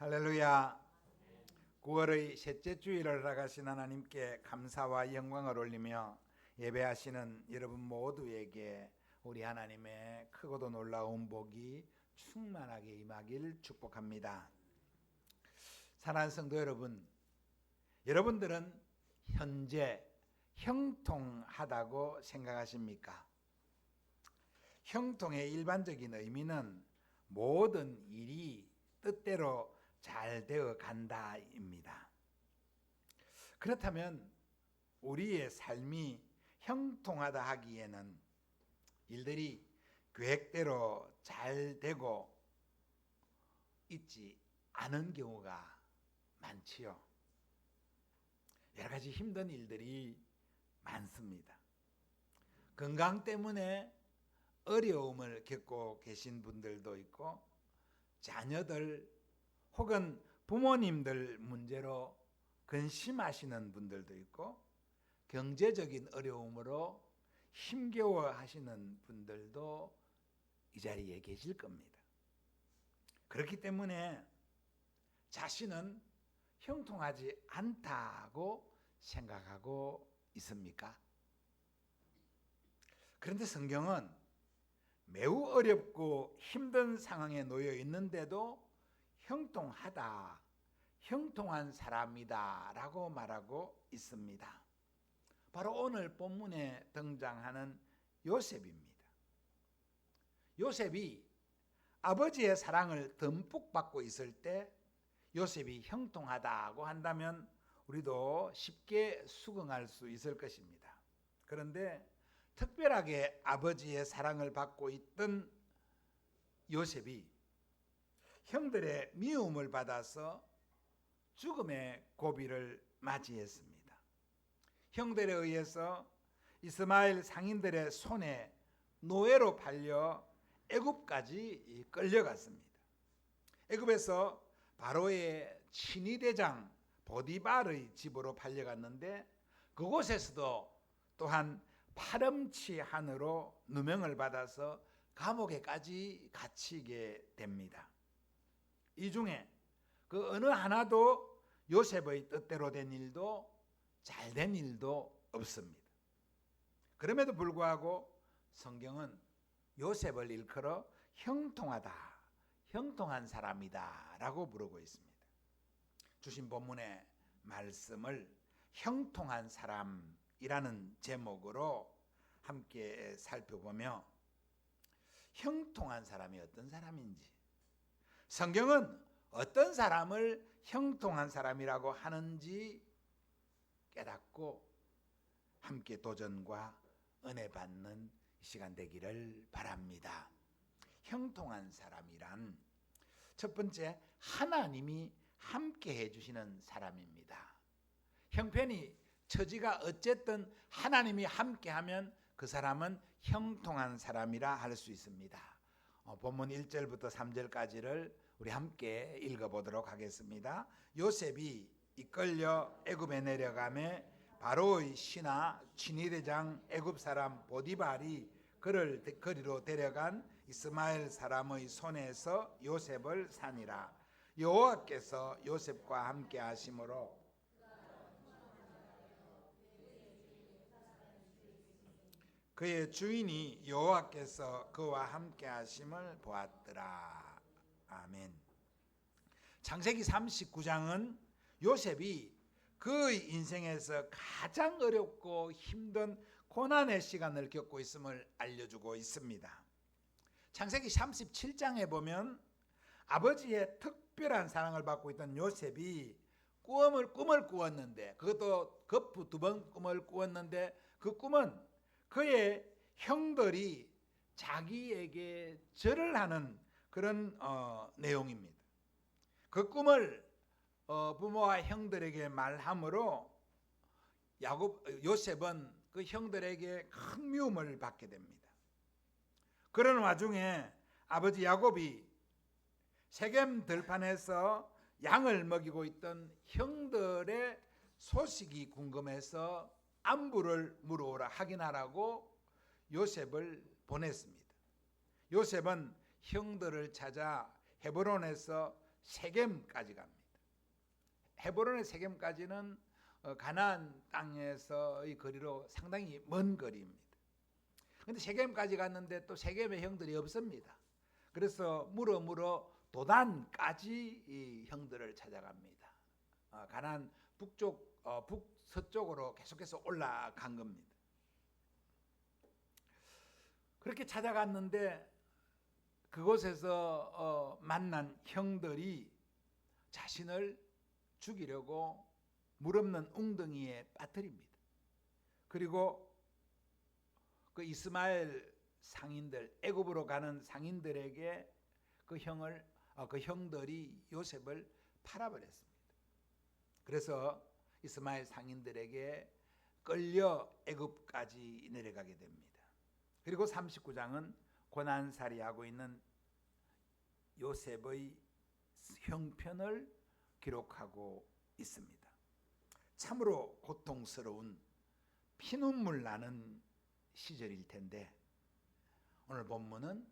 할렐루야. 9월의 셋째 주일을 나가신 하나님께 감사와 영광을 올리며 예배하시는 여러분 모두에게 우리 하나님의 크고도 놀라운 복이 충만하게 임하길 축복합니다. 사랑하는 성도 여러분, 여러분들은 현재 형통하다고 생각하십니까? 형통의 일반적인 의미는 모든 일이 뜻대로 잘 되어 간다입니다. 그렇다면 우리의 삶이 형통하다 하기에는 일들이 계획대로 잘 되고 있지 않은 경우가 많지요. 여러 가지 힘든 일들이 많습니다. 건강 때문에 어려움을 겪고 계신 분들도 있고, 자녀들 혹은 부모님들 문제로 근심하시는 분들도 있고, 경제적인 어려움으로 힘겨워하시는 분들도 이 자리에 계실 겁니다. 그렇기 때문에 자신은 형통하지 않다고 생각하고 있습니까? 그런데 성경은 매우 어렵고 힘든 상황에 놓여 있는데도 형통하다, 형통한 사람이다 라고 말하고 있습니다. 바로 오늘 본문에 등장하는 요셉입니다. 요셉이 아버지의 사랑을 듬뿍 받고 있을 때 요셉이 형통하다고 한다면 우리도 쉽게 수긍할 수 있을 것입니다. 그런데 특별하게 아버지의 사랑을 받고 있던 요셉이 형들의 미움을 받아서 죽음의 고비를 맞이했습니다. 형들에 의해서 이스마엘 상인들의 손에 노예로 팔려 애굽까지 끌려갔습니다. 애굽에서 바로의 친위대장 보디발의 집으로 팔려갔는데, 그곳에서도 또한 파렴치한으로 누명을 받아서 감옥에까지 갇히게 됩니다. 이 중에 그 어느 하나도 요셉의 뜻대로 된 일도 잘 된 일도 없습니다. 그럼에도 불구하고 성경은 요셉을 일컬어 형통하다, 형통한 사람이다 라고 부르고 있습니다. 주신 본문의 말씀을 형통한 사람이라는 제목으로 함께 살펴보며, 형통한 사람이 어떤 사람인지, 성경은 어떤 사람을 형통한 사람이라고 하는지 깨닫고 함께 도전과 은혜 받는 시간 되기를 바랍니다. 형통한 사람이란 첫 번째, 하나님이 함께 해주시는 사람입니다. 형편이 처지가 어쨌든 하나님이 함께하면 그 사람은 형통한 사람이라 할 수 있습니다. 본문 1절부터 3절까지를 우리 함께 읽어보도록 하겠습니다. 요셉이 이끌려 애굽에 내려가매 바로의 신하 친위대장 애굽 사람 보디발이 그를 거리로 데려간 이스마엘 사람의 손에서 요셉을 산이라. 여호와께서 요셉과 함께 하심으로 그의 주인이 여호와께서 그와 함께 하심을 보았더라. 아멘. 창세기 39장은 요셉이 그의 인생에서 가장 어렵고 힘든 고난의 시간을 겪고 있음을 알려주고 있습니다. 창세기 37장에 보면 아버지의 특별한 사랑을 받고 있던 요셉이 꿈을 꾸었는데, 그것도 거푸 2번 꿈을 꾸었는데, 그 꿈은 그의 형들이 자기에게 절을 하는 그런 내용입니다. 그 꿈을 부모와 형들에게 말함으로 요셉은 그 형들에게 큰 미움을 받게 됩니다. 그런 와중에 아버지 야곱이 세겜 들판에서 양을 먹이고 있던 형들의 소식이 궁금해서 안부를 물어오라 확인하라고 요셉을 보냈습니다. 요셉은 형들을 찾아 헤브론에서 세겜까지 갑니다. 헤브론의 세겜까지는 가나안 땅에서의 거리로 상당히 먼 거리입니다. 그런데 세겜까지 갔는데 또 세겜의 형들이 없습니다. 그래서 물어 도단까지 이 형들을 찾아갑니다. 가나안 북서쪽으로 계속해서 올라간 겁니다. 그렇게 찾아갔는데 그곳에서 만난 형들이 자신을 죽이려고 물 없는 웅덩이에 빠뜨립니다. 그리고 그 이스마엘 상인들, 애굽으로 가는 상인들에게 그 형들이 요셉을 팔아버렸습니다. 그래서 이스마엘 상인들에게 끌려 애굽까지 내려가게 됩니다. 그리고 39장은 고난살이하고 있는 요셉의 형편을 기록하고 있습니다. 참으로 고통스러운 피눈물 나는 시절일 텐데 오늘 본문은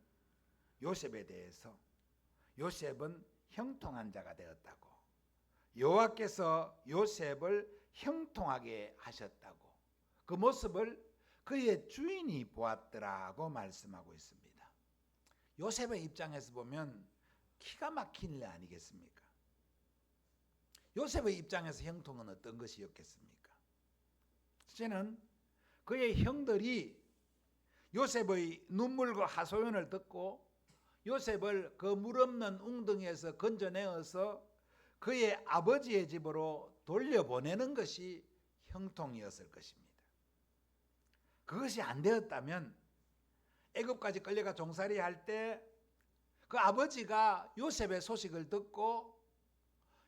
요셉에 대해서 요셉은 형통한 자가 되었다고, 여호와께서 요셉을 형통하게 하셨다고, 그 모습을 그의 주인이 보았더라고 말씀하고 있습니다. 요셉의 입장에서 보면 기가 막힌 일 아니겠습니까? 요셉의 입장에서 형통은 어떤 것이었겠습니까? 첫째는 그의 형들이 요셉의 눈물과 하소연을 듣고 요셉을 그 물 없는 웅덩이에서 건져내어서 그의 아버지의 집으로 돌려보내는 것이 형통이었을 것입니다. 그것이 안 되었다면 애굽까지 끌려가 종살이 할 때 그 아버지가 요셉의 소식을 듣고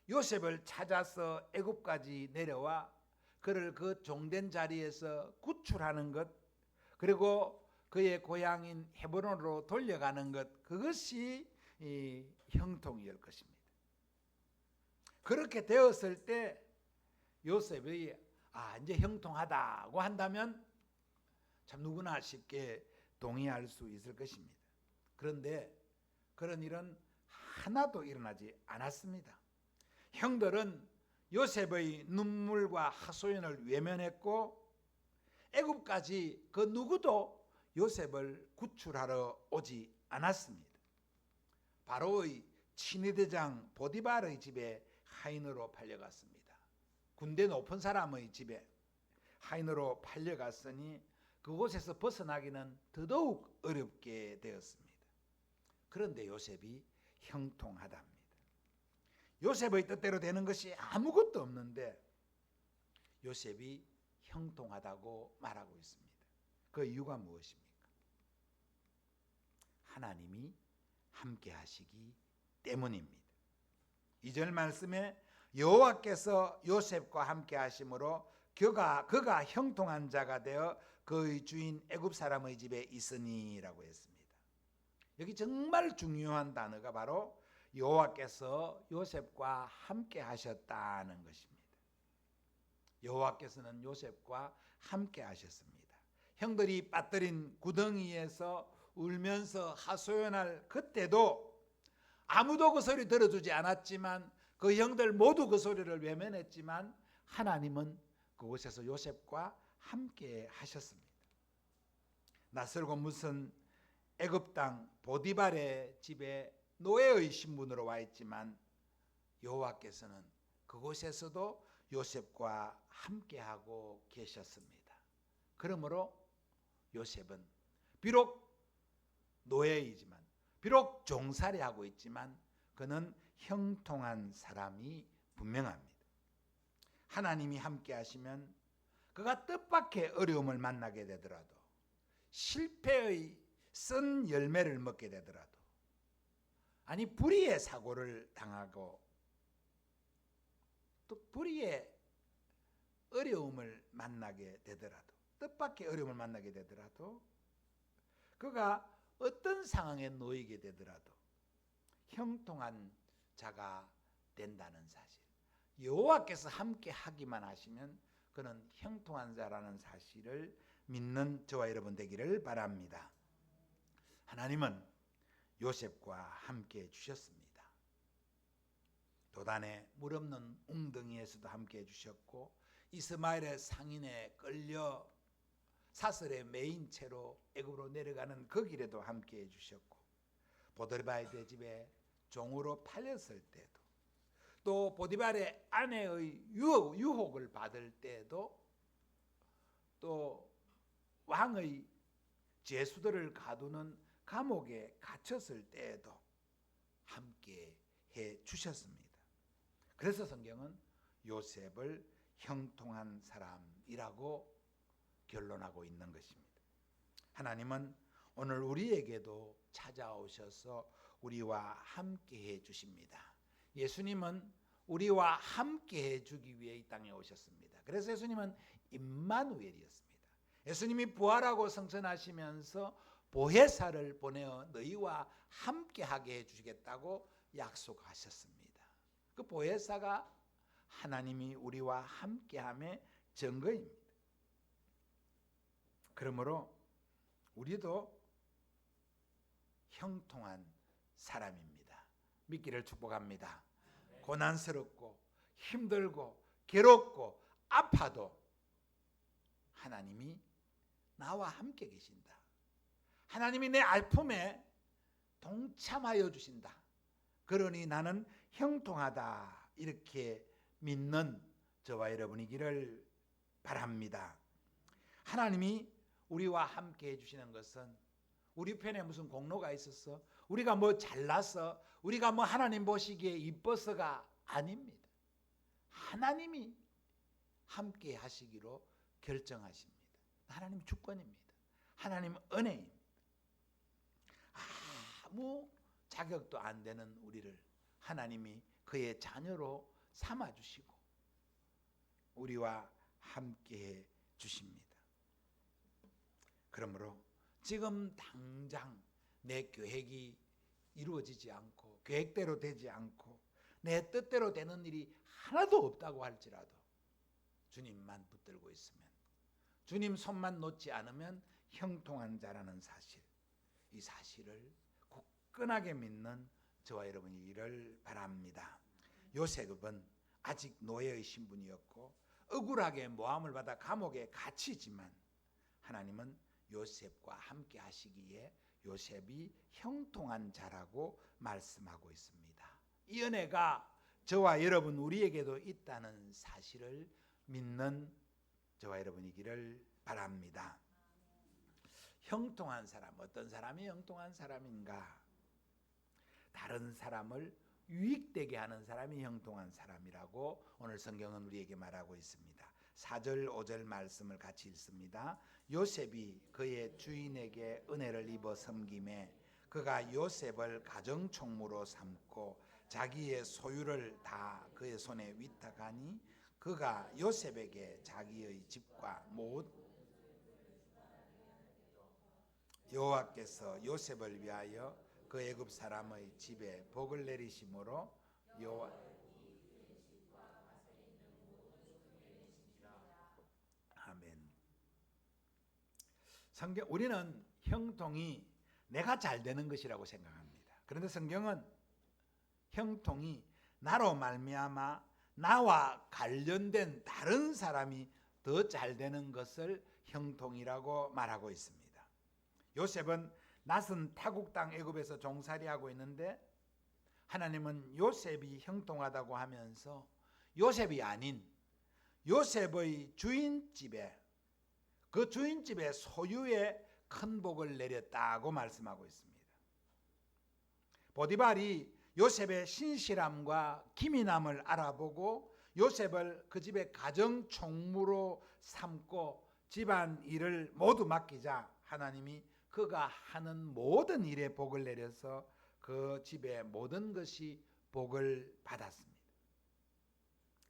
요셉을 찾아서 애굽까지 내려와 그를 그 종된 자리에서 구출하는 것, 그리고 그의 고향인 헤브론으로 돌려가는 것, 그것이 이 형통이었을 것입니다. 그렇게 되었을 때 요셉이 이제 형통하다고 한다면 참 누구나 쉽게 동의할 수 있을 것입니다. 그런데 그런 일은 하나도 일어나지 않았습니다. 형들은 요셉의 눈물과 하소연을 외면했고 애굽까지 그 누구도 요셉을 구출하러 오지 않았습니다. 바로의 친위대장 보디발의 집에 하인으로 팔려갔습니다. 군대 높은 사람의 집에 하인으로 팔려갔으니 그곳에서 벗어나기는 더더욱 어렵게 되었습니다. 그런데 요셉이 형통하답니다. 요셉의 뜻대로 되는 것이 아무것도 없는데 요셉이 형통하다고 말하고 있습니다. 그 이유가 무엇입니까? 하나님이 함께 하시기 때문입니다. 2절 말씀에 여호와께서 요셉과 함께 하심으로 그가 형통한 자가 되어 그의 주인 애굽 사람의 집에 있으니라고 했습니다. 여기 정말 중요한 단어가 바로 여호와께서 요셉과 함께 하셨다는 것입니다. 여호와께서는 요셉과 함께 하셨습니다. 형들이 빠뜨린 구덩이에서 울면서 하소연할 그때도 아무도 그 소리 들어주지 않았지만 그 형들 모두 그 소리를 외면했지만 하나님은 그곳에서 요셉과 함께 하셨습니다. 낯설고 무슨 애굽 땅 보디발의 집에 노예의 신분으로 와 있지만 여호와께서는 그곳에서도 요셉과 함께하고 계셨습니다. 그러므로 요셉은 비록 노예이지만 비록 종살이하고 있지만 그는 형통한 사람이 분명합니다. 하나님이 함께 하시면 그가 뜻밖의 어려움을 만나게 되더라도 실패의 쓴 열매를 먹게 되더라도 아니 불의의 사고를 당하고 또 불의의 어려움을 만나게 되더라도 뜻밖의 어려움을 만나게 되더라도 그가 어떤 상황에 놓이게 되더라도 형통한 자가 된다는 사실, 여호와께서 함께 하기만 하시면 그는 형통한 자라는 사실을 믿는 저와 여러분 되기를 바랍니다. 하나님은 요셉과 함께 주셨습니다. 요단의 물 없는 웅덩이에서도 함께해 주셨고, 이스마엘의 상인에 끌려 사슬에 매인 채로 애굽으로 내려가는 그 길에도 함께해 주셨고, 보디발의 집에 종으로 팔렸을 때도, 또 보디발의 아내의 유혹을 받을 때도, 또 왕의 죄수들을 가두는 감옥에 갇혔을 때에도 함께 해 주셨습니다. 그래서 성경은 요셉을 형통한 사람이라고 결론하고 있는 것입니다. 하나님은 오늘 우리에게도 찾아오셔서 우리와 함께 해 주십니다. 예수님은 우리와 함께 해 주기 위해 이 땅에 오셨습니다. 그래서 예수님은 임마누엘이었습니다. 예수님이 부활하고 승천하시면서 보혜사를 보내어 너희와 함께 하게 해 주시겠다고 약속하셨습니다. 그 보혜사가 하나님이 우리와 함께함의 증거입니다. 그러므로 우리도 형통한 사람입니다. 믿기를 축복합니다. 고난스럽고 힘들고 괴롭고 아파도 하나님이 나와 함께 계신다. 하나님이 내 아픔에 동참하여 주신다. 그러니 나는 형통하다. 이렇게 믿는 저와 여러분이기를 바랍니다. 하나님이 우리와 함께 해주시는 것은 우리 편에 무슨 공로가 있어서, 우리가 뭐 잘나서, 우리가 뭐 하나님 보시기에 이뻐서가 아닙니다. 하나님이 함께 하시기로 결정하십니다. 하나님 주권입니다. 하나님 은혜입니다. 아무 자격도 안 되는 우리를 하나님이 그의 자녀로 삼아주시고 우리와 함께해 주십니다. 그러므로 지금 당장 내 계획이 이루어지지 않고 계획대로 되지 않고 내 뜻대로 되는 일이 하나도 없다고 할지라도 주님만 붙들고 있으면, 주님 손만 놓지 않으면 형통한 자라는 사실, 이 사실을 굳건하게 믿는 저와 여러분이기를 바랍니다. 요셉은 아직 노예의 신분이었고 억울하게 모함을 받아 감옥에 갇히지만 하나님은 요셉과 함께 하시기에 요셉이 형통한 자라고 말씀하고 있습니다. 이 은혜가 저와 여러분 우리에게도 있다는 사실을 믿는 저와 여러분이기를 바랍니다. 형통한 사람, 어떤 사람이 형통한 사람인가? 다른 사람을 유익되게 하는 사람이 형통한 사람이라고 오늘 성경은 우리에게 말하고 있습니다. 4절 5절 말씀을 같이 읽습니다. 요셉이 그의 주인에게 은혜를 입어 섬김에 그가 요셉을 가정총무로 삼고 자기의 소유를 다 그의 손에 위탁하니 그가 요셉에게 자기의 집과 모든 여호와께서 요셉을 위하여 그 애굽 사람의 집에 복을 내리심으로 아멘. 성경 우리는 형통이 내가 잘 되는 것이라고 생각합니다. 그런데 성경은 형통이 나로 말미암아 나와 관련된 다른 사람이 더 잘 되는 것을 형통이라고 말하고 있습니다. 요셉은 낯선 타국 땅 애굽에서 종살이하고 있는데 하나님은 요셉이 형통하다고 하면서 요셉이 아닌 요셉의 주인집에, 그 주인집의 소유에 큰 복을 내렸다고 말씀하고 있습니다. 보디발이 요셉의 신실함과 기민함을 알아보고 요셉을 그 집의 가정총무로 삼고 집안 일을 모두 맡기자 하나님이 그가 하는 모든 일에 복을 내려서 그 집의 모든 것이 복을 받았습니다.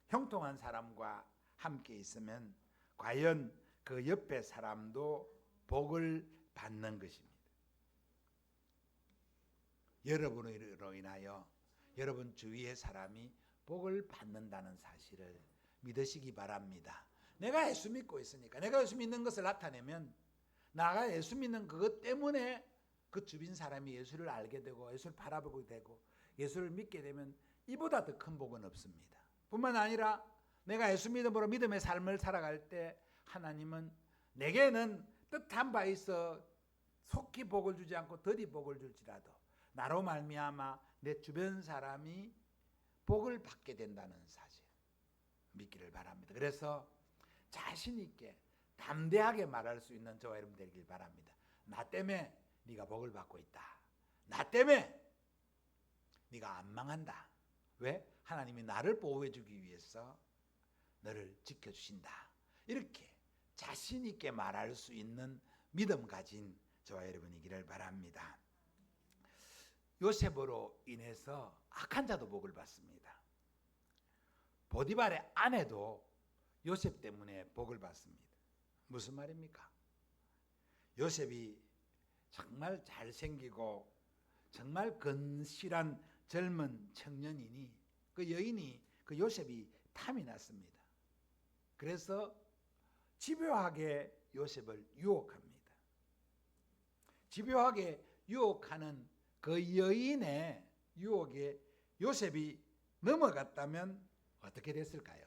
형통한 사람과 함께 있으면 과연 그 옆에 사람도 복을 받는 것입니다. 여러분으로 인하여 여러분 주위의 사람이 복을 받는다는 사실을 믿으시기 바랍니다. 내가 예수 믿고 있으니까, 내가 예수 믿는 것을 나타내면 나가 예수 믿는 그것 때문에 그 주변 사람이 예수를 알게 되고 예수를 바라보게 되고 예수를 믿게 되면 이보다 더 큰 복은 없습니다. 뿐만 아니라 내가 예수 믿음으로 믿음의 삶을 살아갈 때 하나님은 내게는 뜻한 바 있어 속히 복을 주지 않고 더디 복을 줄지라도 나로 말미암아 내 주변 사람이 복을 받게 된다는 사실 믿기를 바랍니다. 그래서 자신 있게 담대하게 말할 수 있는 저와 여러분 되길 바랍니다. 나 때문에 네가 복을 받고 있다. 나 때문에 네가 안 망한다. 왜? 하나님이 나를 보호해 주기 위해서 너를 지켜주신다. 이렇게 자신 있게 말할 수 있는 믿음 가진 저와 여러분이기를 바랍니다. 요셉으로 인해서 악한 자도 복을 받습니다. 보디발의 아내도 요셉 때문에 복을 받습니다. 무슨 말입니까? 요셉이 정말 잘생기고 정말 건실한 젊은 청년이니 그 여인이 그 요셉이 탐이 났습니다. 그래서 집요하게 요셉을 유혹합니다. 집요하게 유혹하는 그 여인의 유혹에 요셉이 넘어갔다면 어떻게 됐을까요?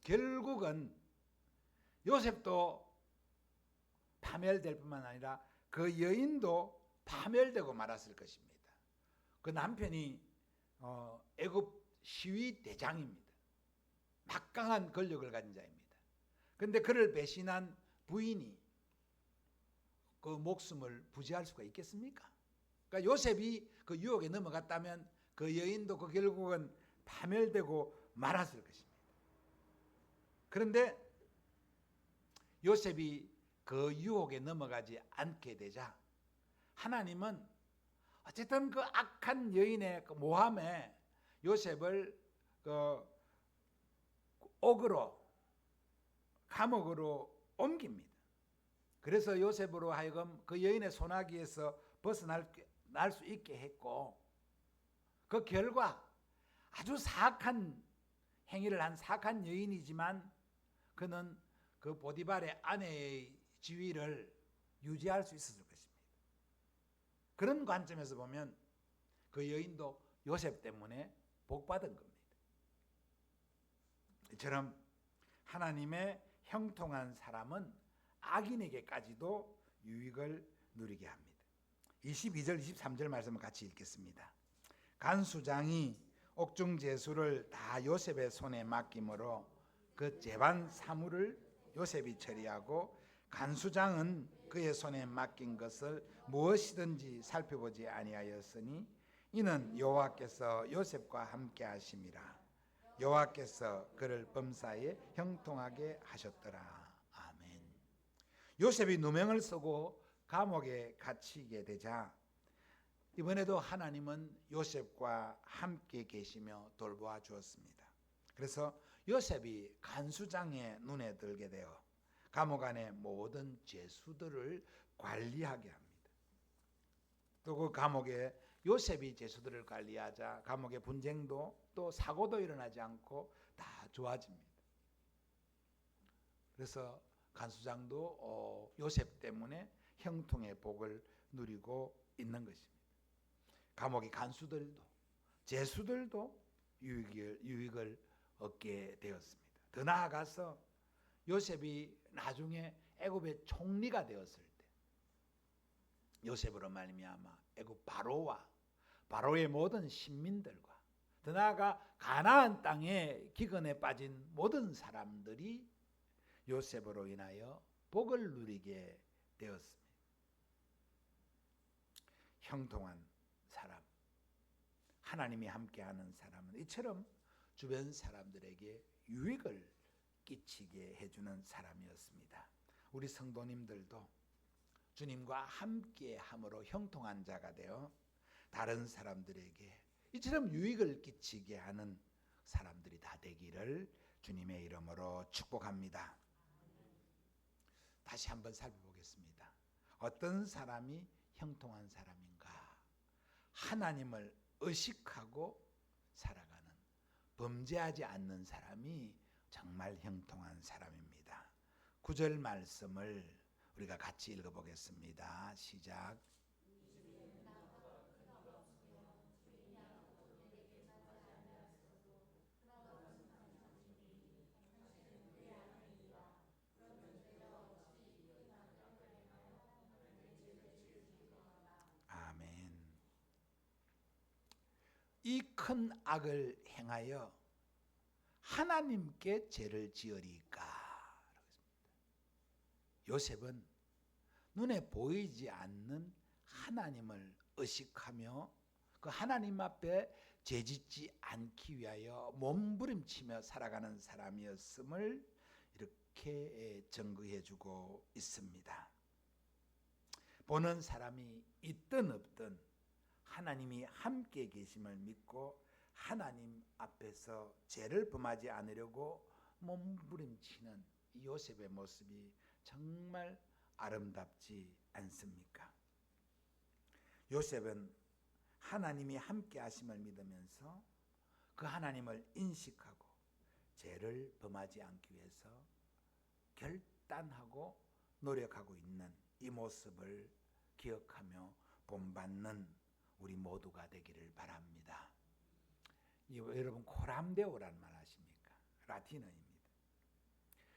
결국은 요셉도 파멸될 뿐만 아니라 그 여인도 파멸되고 말았을 것입니다. 그 남편이 애굽 시위 대장입니다. 막강한 권력을 가진 자입니다. 그런데 그를 배신한 부인이 그 목숨을 부지할 수가 있겠습니까? 그러니까 요셉이 그 유혹에 넘어갔다면 그 여인도 그 결국은 파멸되고 말았을 것입니다. 그런데 요셉이 그 유혹에 넘어가지 않게 되자 하나님은 어쨌든 그 악한 여인의 그 모함에 요셉을 그 옥으로 감옥으로 옮깁니다. 그래서 요셉으로 하여금 그 여인의 소나기에서 벗어날 수 있게 했고 그 결과 아주 사악한 행위를 한 사악한 여인이지만 그는 그 보디발의 아내의 지위를 유지할 수 있었을 것입니다. 그런 관점에서 보면 그 여인도 요셉 때문에 복받은 겁니다. 이처럼 하나님의 형통한 사람은 악인에게까지도 유익을 누리게 합니다. 22절 23절 말씀을 같이 읽겠습니다. 간수장이 옥중제수를 다 요셉의 손에 맡김으로 그 재반 사물을 요셉이 처리하고 간수장은 그의 손에 맡긴 것을 무엇이든지 살펴보지 아니하였으니 이는 여호와께서 요셉과 함께 하심이라. 여호와께서 그를 범사에 형통하게 하셨더라. 아멘. 요셉이 누명을 쓰고 감옥에 갇히게 되자 이번에도 하나님은 요셉과 함께 계시며 돌보아 주었습니다. 그래서 요셉이 간수장의 눈에 들게 되어 감옥 안의 모든 죄수들을 관리하게 합니다. 또 그 감옥에 요셉이 죄수들을 관리하자 감옥의 분쟁도 또 사고도 일어나지 않고 다 좋아집니다. 그래서 간수장도 요셉 때문에 형통의 복을 누리고 있는 것입니다. 감옥의 간수들도 죄수들도 유익을 얻게 되었습니다. 더 나아가서 요셉이 나중에 애굽의 총리가 되었을 때 요셉으로 말미암아 애굽 바로의 모든 신민들과 더 나아가 가나안 땅의 기근에 빠진 모든 사람들이 요셉으로 인하여 복을 누리게 되었습니다. 형통한 사람, 하나님이 함께하는 사람은 이처럼 주변 사람들에게 유익을 끼치게 해주는 사람이었습니다. 우리 성도님들도 주님과 함께함으로 형통한 자가 되어 다른 사람들에게 이처럼 유익을 끼치게 하는 사람들이 다 되기를 주님의 이름으로 축복합니다. 다시 한번 살펴보겠습니다. 어떤 사람이 형통한 사람인가? 하나님을 의식하고 살아가는, 범죄하지 않는 사람이 정말 형통한 사람입니다. 9절 말씀을 우리가 같이 읽어보겠습니다. 시작. 이 큰 악을 행하여 하나님께 죄를 지으리까? 요셉은 눈에 보이지 않는 하나님을 의식하며 그 하나님 앞에 죄짓지 않기 위하여 몸부림치며 살아가는 사람이었음을 이렇게 증거해 주고 있습니다. 보는 사람이 있든 없든 하나님이 함께 계심을 믿고 하나님 앞에서 죄를 범하지 않으려고 몸부림치는 이 요셉의 모습이 정말 아름답지 않습니까? 요셉은 하나님이 함께 하심을 믿으면서 그 하나님을 인식하고 죄를 범하지 않기 위해서 결단하고 노력하고 있는 이 모습을 기억하며 본받는 우리 모두가 되기를 바랍니다. 여러분 코람데오라는 말 아십니까? 라틴어입니다.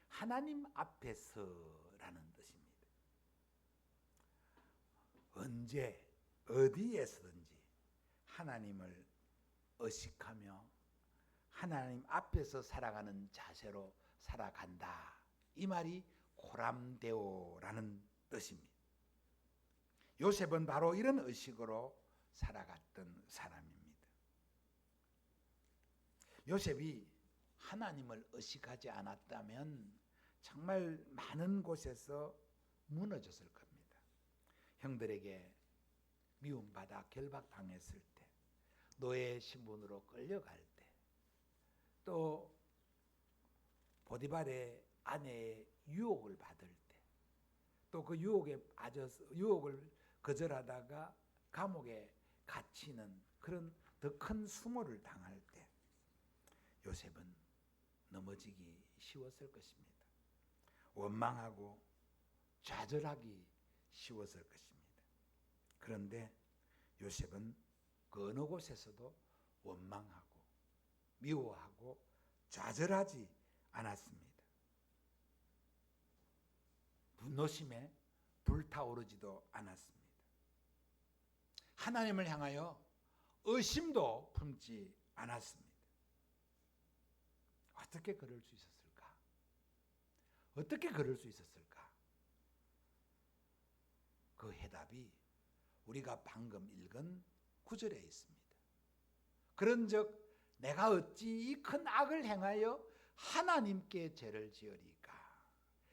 하나님 앞에서라는 뜻입니다. 언제 어디에서든지 하나님을 의식하며 하나님 앞에서 살아가는 자세로 살아간다. 이 말이 코람데오라는 뜻입니다. 요셉은 바로 이런 의식으로 살아갔던 사람입니다. 요셉이 하나님을 의식하지 않았다면 정말 많은 곳에서 무너졌을 겁니다. 형들에게 미움받아 결박당했을 때, 노예 신분으로 끌려갈 때, 또 보디발의 아내의 유혹을 받을 때, 또 그 유혹에 빠져서 유혹을 거절하다가 감옥에 갇히는 그런 더 큰 수모를 당할 때 요셉은 넘어지기 쉬웠을 것입니다. 원망하고 좌절하기 쉬웠을 것입니다. 그런데 요셉은 그 어느 곳에서도 원망하고 미워하고 좌절하지 않았습니다. 분노심에 불타오르지도 않았습니다. 하나님을 향하여 의심도 품지 않았습니다. 어떻게 그럴 수 있었을까? 어떻게 그럴 수 있었을까? 그 해답이 우리가 방금 읽은 9절에 있습니다. 그런즉 내가 어찌 이 큰 악을 행하여 하나님께 죄를 지으리까?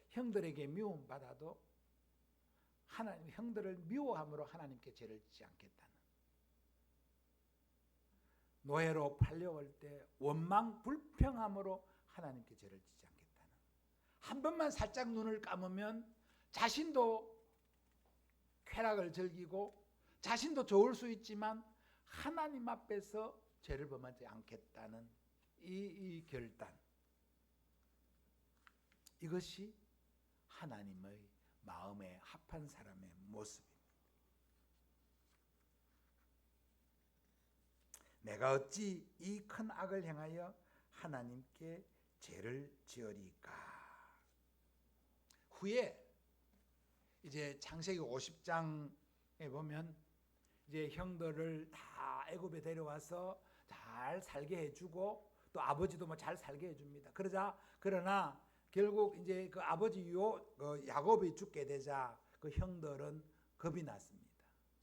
형들에게 미움받아도 하나님 형들을 미워함으로 하나님께 죄를 짓지 않겠다는, 노예로 팔려올 때 원망 불평함으로 하나님께 죄를 짓지 않겠다는, 한 번만 살짝 눈을 감으면 자신도 쾌락을 즐기고 자신도 좋을 수 있지만 하나님 앞에서 죄를 범하지 않겠다는 이 결단, 이것이 하나님의 마음에 합한 사람의 모습입니다. 내가 어찌 이 큰 악을 행하여 하나님께 죄를 지으리까? 후에 이제 창세기 50장에 보면 이제 형들을 다 애굽에 데려와서 잘 살게 해주고 또 아버지도 뭐 잘 살게 해줍니다. 그러나 결국 이제 그 아버지 야곱이 죽게 되자 그 형들은 겁이 났습니다.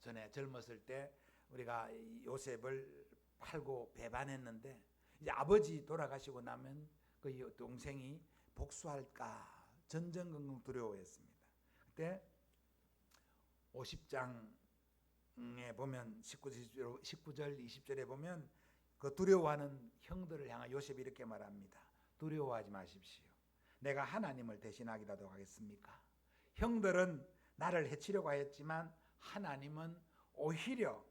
전에 젊었을 때 우리가 요셉을 팔고 배반했는데 이제 아버지 돌아가시고 나면 그 동생이 복수할까 전전긍긍 두려워했습니다. 그때 50장에 보면 19절 20절에 보면 그 두려워하는 형들을 향한 요셉이 이렇게 말합니다. 두려워하지 마십시오. 내가 하나님을 대신하기라도 하겠습니까? 형들은 나를 해치려고 하였지만 하나님은 오히려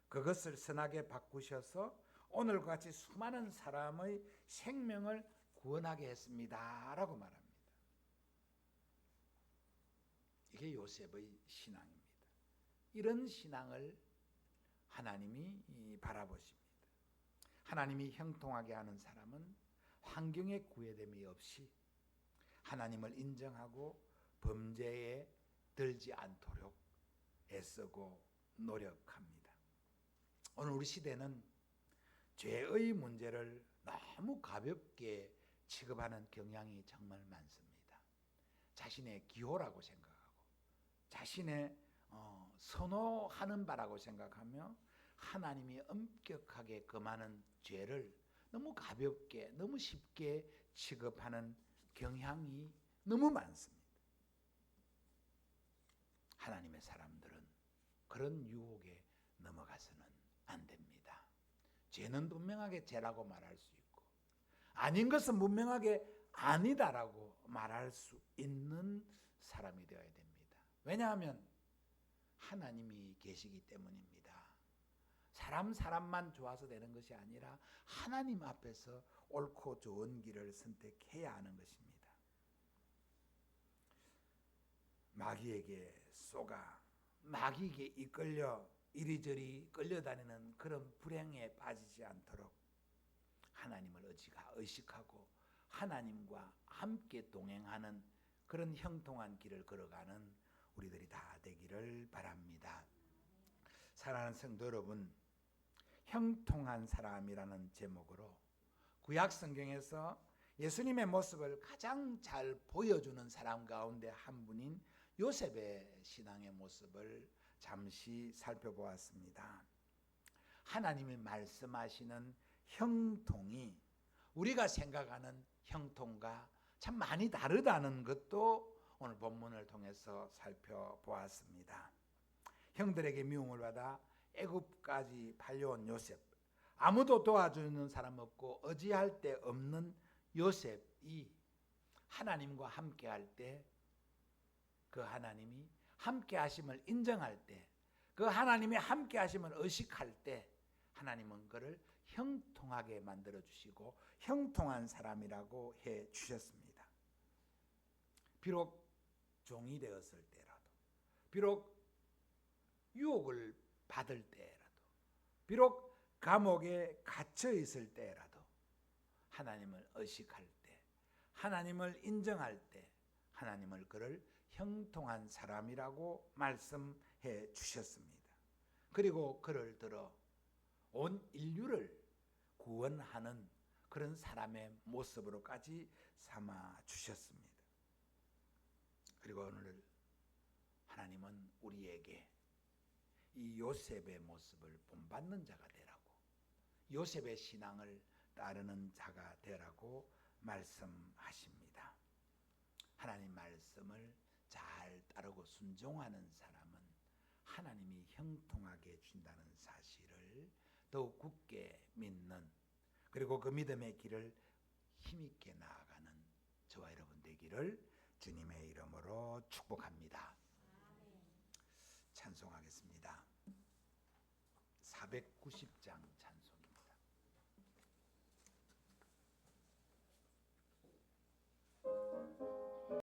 그것을 선하게 바꾸셔서 오늘과 같이 수많은 사람의 생명을 구원하게 했습니다 라고 말합니다. 이게 요셉의 신앙입니다. 이런 신앙을 하나님이 바라보십니다. 하나님이 형통하게 하는 사람은 환경의 구애됨이 없이 하나님을 인정하고 범죄에 들지 않도록 애쓰고 노력합니다. 오늘 우리 시대는 죄의 문제를 너무 가볍게 취급하는 경향이 정말 많습니다. 자신의 기호라고 생각하고 자신의 선호하는 바라고 생각하며 하나님이 엄격하게 금하는 죄를 너무 가볍게 너무 쉽게 취급하는 경향이 너무 많습니다. 하나님의 사람들은 그런 유혹에 넘어가서는 안 됩니다. 죄는 분명하게 죄라고 말할 수 있고 아닌 것은 분명하게 아니다라고 말할 수 있는 사람이 되어야 됩니다. 왜냐하면 하나님이 계시기 때문입니다. 사람만 좋아서 되는 것이 아니라 하나님 앞에서 옳고 좋은 길을 선택해야 하는 것입니다. 마귀에게 쏘가 마귀에게 이끌려 이리저리 끌려다니는 그런 불행에 빠지지 않도록 하나님을 의식하고 하나님과 함께 동행하는 그런 형통한 길을 걸어가는 우리들이 다 되기를 바랍니다. 사랑하는 성도 여러분, 형통한 사람이라는 제목으로 구약 성경에서 예수님의 모습을 가장 잘 보여주는 사람 가운데 한 분인 요셉의 신앙의 모습을 잠시 살펴보았습니다. 하나님이 말씀하시는 형통이 우리가 생각하는 형통과 참 많이 다르다는 것도 오늘 본문을 통해서 살펴보았습니다. 형들에게 미움을 받아 애굽까지 팔려온 요셉, 아무도 도와주는 사람 없고 의지할 데 없는 요셉이 하나님과 함께할 때 그 하나님이 함께 하심을 인정할 때, 그 하나님이 함께 하심을 의식할 때 하나님은 그를 형통하게 만들어 주시고 형통한 사람이라고 해 주셨습니다. 비록 종이 되었을 때라도, 비록 유혹을 받을 때라도, 비록 감옥에 갇혀 있을 때라도 하나님을 의식할 때, 하나님을 인정할 때 하나님을 그를 형통한 사람이라고 말씀해 주셨습니다. 그리고 그를 들어 온 인류를 구원하는 그런 사람의 모습으로까지 삼아 주셨습니다. 그리고 오늘 하나님은 우리에게 이 요셉의 모습을 본받는 자가 되라고, 요셉의 신앙을 따르는 자가 되라고 말씀하십니다. 하나님 말씀을 잘 따르고 순종하는 사람은 하나님이 형통하게 준다는 사실을 더욱 굳게 믿는, 그리고 그 믿음의 길을 힘있게 나아가는 저와 여러분 되기를 주님의 이름으로 축복합니다. 찬송하겠습니다. 490